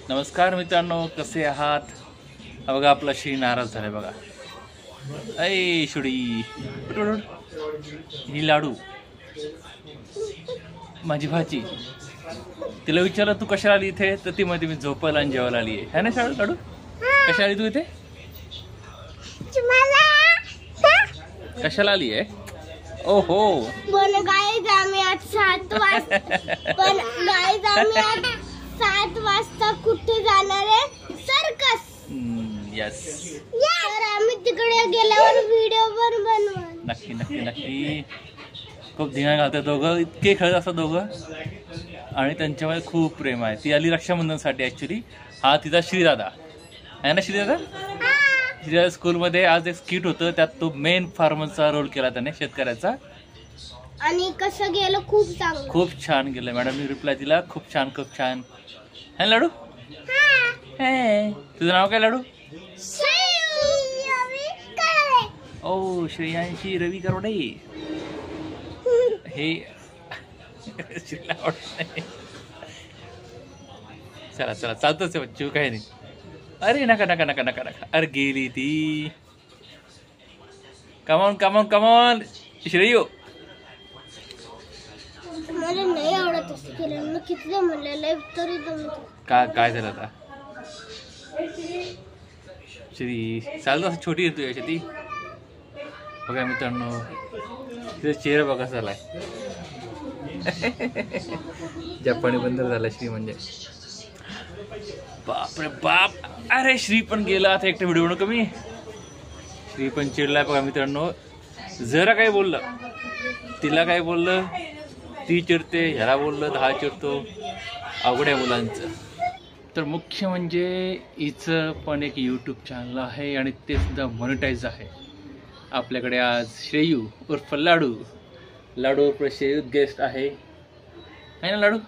नमस्कार मित्रांनो, कसे आहात? हा बघा आपला श्री नाराज झालाय बघा. ऐ शुडी ही लाडू माझी भाची. तिला विचारलं तू कशाला आली इथे, तर ती मध्ये मी झोपायला आणि जेवायला आली आहे ना. शाळू लाडू कशा आली तू इथे? कशाला आली आहे? ओहो गाईज आम्ही आज 7 वाजता कुठे जाणार आहे? सर्कस. यस, तर आम्ही तिकडे गेल्यावर व्हिडिओ पण बनवू. नक्की नक्की नक्की. खूप धिंगा घालतात दोघं, इतके खेळत असतात दोघं आणि त्यांच्यामध्ये खूप प्रेम आहे. ती आली रक्षाबंधनसाठी ॲक्च्युली. हा तिचा श्रीदादा आहे ना. श्रीदादा श्रीदादा स्कूलमध्ये आज एक स्किट होतं, त्यात तो मेन फार्मरचा रोल केला त्याने, शेतकऱ्याचा. आणि कसं गेलं? खूप चांगलं, खूप छान गेलं. मॅडमनी रिप्लाय दिला, खूप छान खूप छान. है लाडू? हे तुझं नाव काय लाडू? ओ श्रेयांशी रवी करवडे. हे चला चला चालतंच आहे बच्चू, काही नाही. अरे नका नका नका नका नका. अरे गेली ती. कमॉन कमॉन कमॉन श्रेयो. मला नाही आवडत असं केलं. मी किती म्हणलेलं तरी काय झालं आता? श्री चालतं असं छोटी येतो याची ती. बघा मित्रांनो, तिचा चेहरा बघा झालाय. जपानी बंदर झाला श्री म्हणजे. बापरे बाप. अरे श्री पण गेला आता एकटा व्हिडिओ नको मी. श्री पण चिडलाय बघा मित्रांनो. जरा काय बोललं, तिला काय बोललं ती चिडते, ह्याला बोललं तर हा चिडतो. अवघड आहे मुलांचं. तर मुख्य म्हणजे हिचं पण एक यूट्यूब चॅनल आहे आणि ते सुद्धा मॉनिटाईज आहे. आपल्याकडे आज श्रेयू उर्फ लाडू, लाडू उर्फ श्रेयू गेस्ट आहे ना लाडू.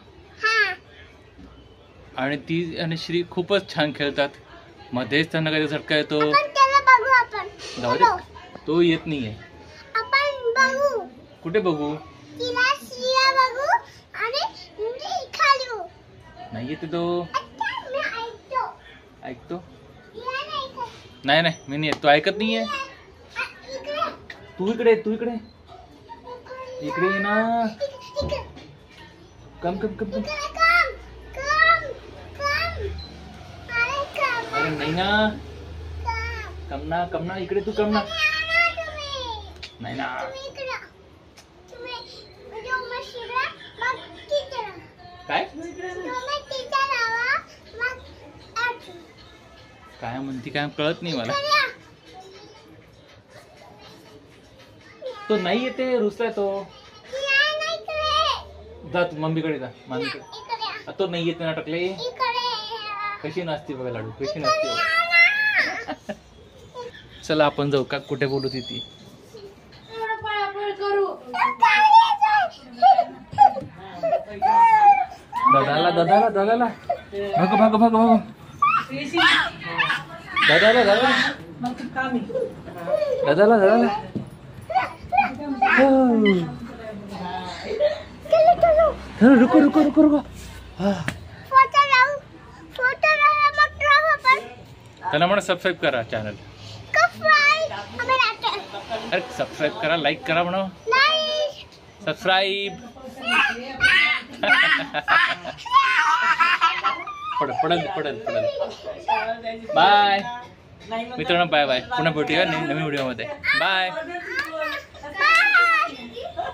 आणि ती आणि श्री खूपच छान खेळतात. मध्येच त्यांना काही झटका येतो. तो येत नाहीये. कुठे बघू? नाही येते तो. ऐकतो नाही नाही मी नाही येत. तो ऐकत नाहीये. तू इकडे इकडे ये ना. कम कम कम कम. अरे नाही ना. कम ना इकडे. तू कम ना. नाही ना. काय काय म्हणती काय कळत नाही मला. तो नाही येते, रुसलाय तो. जा तू मम्मीकडे जा. मम्मीकडे तो नाही येते नाटकले. कशी नाचते बघा लाडू, कशी नाचते. चला आपण जाऊ का? कुठे बोलू ती? दादाला दादाला दादाला भागो भागो भागो भागो. दादाला दादाला दादाला दादाला. रुको रुको रुको रुको. त्याला म्हणा सबस्क्राईब करा चॅनल. अरे सबस्क्राईब करा, लाईक करा म्हणा. सबस्क्राईब. पडल पडल पडल. बाय मित्रांनो, बाय बाय. पुन्हा भेटूया नवीन व्हिडिओमध्ये. बाय.